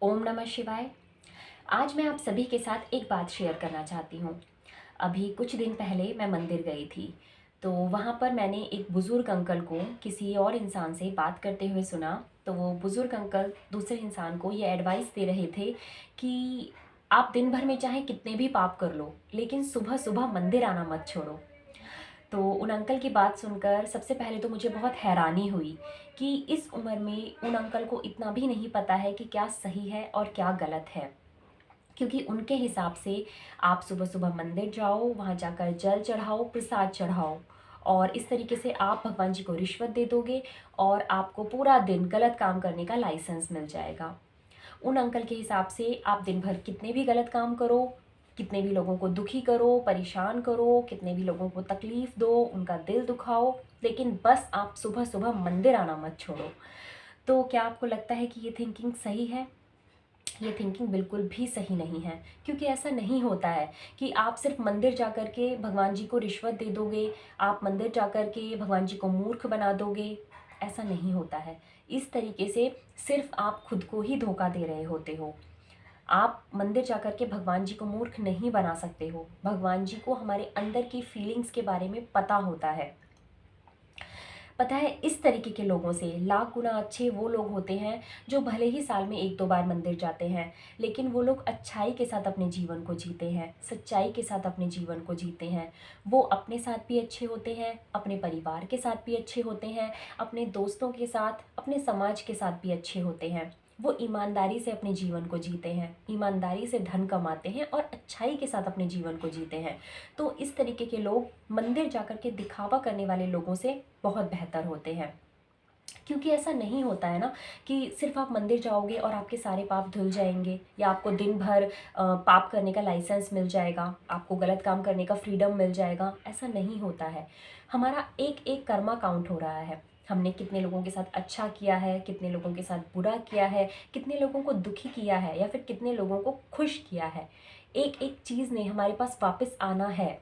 ओम नमः शिवाय। आज मैं आप सभी के साथ एक बात शेयर करना चाहती हूँ। अभी कुछ दिन पहले मैं मंदिर गई थी, तो वहाँ पर मैंने एक बुज़ुर्ग अंकल को किसी और इंसान से बात करते हुए सुना। तो वो बुज़ुर्ग अंकल दूसरे इंसान को ये एडवाइस दे रहे थे कि आप दिन भर में चाहे कितने भी पाप कर लो, लेकिन सुबह-सुबह मंदिर आना मत छोड़ो। तो उन अंकल की बात सुनकर सबसे पहले तो मुझे बहुत हैरानी हुई कि इस उम्र में उन अंकल को इतना भी नहीं पता है कि क्या सही है और क्या गलत है। क्योंकि उनके हिसाब से आप सुबह-सुबह मंदिर जाओ, वहाँ जाकर जल चढ़ाओ, प्रसाद चढ़ाओ और इस तरीके से आप भगवान जी को रिश्वत दे दोगे और आपको पूरा दिन गलत काम करने का लाइसेंस मिल जाएगा। उन अंकल के हिसाब से आप दिन भर कितने भी गलत काम करो, कितने भी लोगों को दुखी करो, परेशान करो, कितने भी लोगों को तकलीफ़ दो, उनका दिल दुखाओ, लेकिन बस आप सुबह-सुबह मंदिर आना मत छोड़ो। तो क्या आपको लगता है कि ये थिंकिंग सही है? ये थिंकिंग बिल्कुल भी सही नहीं है, क्योंकि ऐसा नहीं होता है कि आप सिर्फ़ मंदिर जाकर के भगवान जी को रिश्वत दे दोगे, आप मंदिर जाकर के भगवान जी को मूर्ख बना दोगे, ऐसा नहीं होता है। इस तरीके से सिर्फ़ आप खुद को ही धोखा दे रहे होते हो। आप मंदिर जाकर के भगवान जी को मूर्ख नहीं बना सकते हो। भगवान जी को हमारे अंदर की फीलिंग्स के बारे में पता होता है। पता है, इस तरीके के लोगों से लाख गुना अच्छे वो लोग होते हैं जो भले ही साल में 1-2 बार मंदिर जाते हैं, लेकिन वो लोग अच्छाई के साथ अपने जीवन को जीते हैं, सच्चाई के साथ अपने जीवन को जीते हैं। वो अपने साथ भी अच्छे होते हैं, अपने परिवार के साथ भी अच्छे होते हैं, अपने दोस्तों के साथ, अपने समाज के साथ भी अच्छे होते हैं। वो ईमानदारी से अपने जीवन को जीते हैं, ईमानदारी से धन कमाते हैं और अच्छाई के साथ अपने जीवन को जीते हैं। तो इस तरीके के लोग मंदिर जाकर के दिखावा करने वाले लोगों से बहुत बेहतर होते हैं। क्योंकि ऐसा नहीं होता है ना कि सिर्फ़ आप मंदिर जाओगे और आपके सारे पाप धुल जाएँगे या आपको दिन भर पाप करने का लाइसेंस मिल जाएगा, आपको गलत काम करने का फ्रीडम मिल जाएगा, ऐसा नहीं होता है। हमारा एक-एक कर्मा काउंट हो रहा है। हमने कितने लोगों के साथ अच्छा किया है, कितने लोगों के साथ बुरा किया है, कितने लोगों को दुखी किया है या फिर कितने लोगों को खुश किया है। एक-एक चीज़ ने हमारे पास वापस आना है।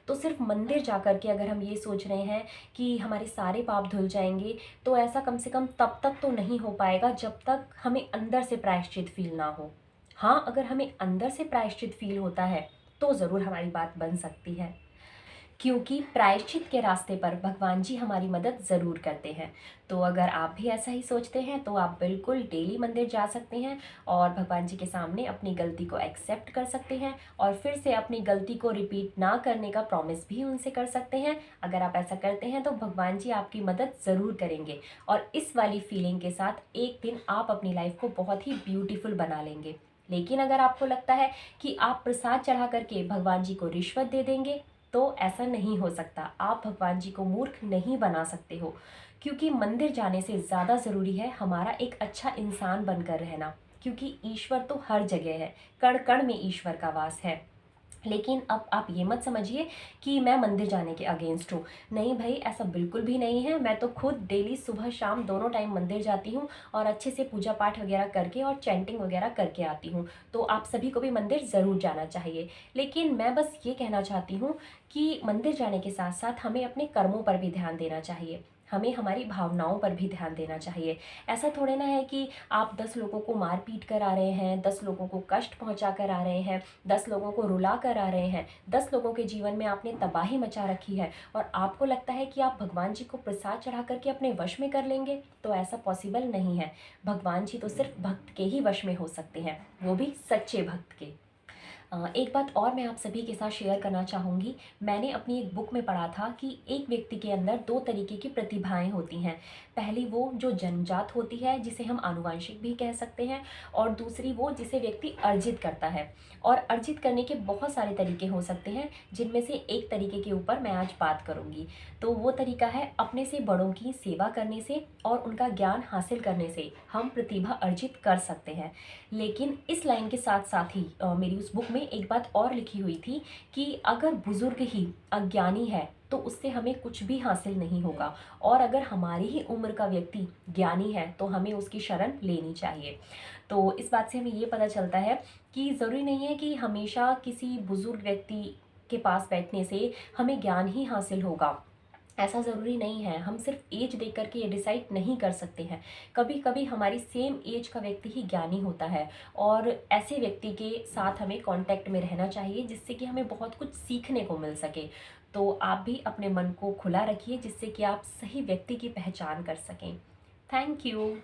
तो सिर्फ मंदिर जाकर के अगर हम ये सोच रहे हैं कि हमारे सारे पाप धुल जाएँगे, तो ऐसा कम से कम तब तक तो नहीं हो पाएगा जब तक हमें अंदर से प्रायश्चित फ़ील ना हो। हाँ, अगर हमें अंदर से प्रायश्चित फ़ील होता है, तो ज़रूर हमारी बात बन सकती है। क्योंकि प्रायश्चित के रास्ते पर भगवान जी हमारी मदद ज़रूर करते हैं। तो अगर आप भी ऐसा ही सोचते हैं तो आप बिल्कुल डेली मंदिर जा सकते हैं और भगवान जी के सामने अपनी गलती को एक्सेप्ट कर सकते हैं और फिर से अपनी गलती को रिपीट ना करने का प्रॉमिस भी उनसे कर सकते हैं। अगर आप ऐसा करते हैं तो भगवान जी आपकी मदद ज़रूर करेंगे और इस वाली फीलिंग के साथ एक दिन आप अपनी लाइफ को बहुत ही ब्यूटीफुल बना लेंगे। लेकिन अगर आपको लगता है कि आप प्रसाद चढ़ा करके भगवान जी को रिश्वत दे देंगे, तो ऐसा नहीं हो सकता। आप भगवान जी को मूर्ख नहीं बना सकते हो, क्योंकि मंदिर जाने से ज़्यादा ज़रूरी है हमारा एक अच्छा इंसान बनकर रहना, क्योंकि ईश्वर तो हर जगह है, कण-कण में ईश्वर का वास है। लेकिन अब आप ये मत समझिए कि मैं मंदिर जाने के अगेंस्ट हूँ। नहीं भई, ऐसा बिल्कुल भी नहीं है। मैं तो खुद डेली सुबह-शाम दोनों टाइम मंदिर जाती हूँ और अच्छे से पूजा-पाठ वगैरह करके और चैंटिंग वगैरह करके आती हूँ। तो आप सभी को भी मंदिर ज़रूर जाना चाहिए। लेकिन मैं बस ये कहना चाहती हूँ कि मंदिर जाने के साथ-साथ हमें अपने कर्मों पर भी ध्यान देना चाहिए। हमें हमारी भावनाओं पर भी ध्यान देना चाहिए। ऐसा थोड़े ना है कि आप 10 लोगों को मार-पीट कर आ रहे हैं, 10 लोगों को कष्ट पहुँचा कर आ रहे हैं, 10 लोगों को रुला कर आ रहे हैं, 10 लोगों के जीवन में आपने तबाही मचा रखी है और आपको लगता है कि आप भगवान जी को प्रसाद चढ़ा कर के अपने वश में कर लेंगे, तो ऐसा पॉसिबल नहीं है। भगवान जी तो सिर्फ़ भक्त के ही वश में हो सकते हैं, वो भी सच्चे भक्त के। एक बात और मैं आप सभी के साथ शेयर करना चाहूँगी। मैंने अपनी एक बुक में पढ़ा था कि एक व्यक्ति के अंदर 2 तरीके की प्रतिभाएँ होती हैं। पहली वो जो जन्मजात होती है, जिसे हम आनुवंशिक भी कह सकते हैं और दूसरी वो जिसे व्यक्ति अर्जित करता है। और अर्जित करने के बहुत सारे तरीके हो सकते हैं, जिनमें से एक तरीके के ऊपर मैं आज बात करूँगी। तो वो तरीका है अपने से बड़ों की सेवा करने से और उनका ज्ञान हासिल करने से हम प्रतिभा अर्जित कर सकते हैं। लेकिन इस लाइन के साथ-साथ ही मेरी उस बुक में एक बात और लिखी हुई थी कि अगर बुज़ुर्ग ही अज्ञानी है, तो उससे हमें कुछ भी हासिल नहीं होगा और अगर हमारी ही उम्र का व्यक्ति ज्ञानी है, तो हमें उसकी शरण लेनी चाहिए। तो इस बात से हमें ये पता चलता है कि ज़रूरी नहीं है कि हमेशा किसी बुज़ुर्ग व्यक्ति के पास बैठने से हमें ज्ञान ही हासिल होगा। ऐसा ज़रूरी नहीं है, हम सिर्फ एज देख कर के ये डिसाइड नहीं कर सकते हैं। कभी-कभी हमारी सेम एज का व्यक्ति ही ज्ञानी होता है और ऐसे व्यक्ति के साथ हमें कॉन्टैक्ट में रहना चाहिए जिससे कि हमें बहुत कुछ सीखने को मिल सके। तो आप भी अपने मन को खुला रखिए जिससे कि आप सही व्यक्ति की पहचान कर सकें। Thank you.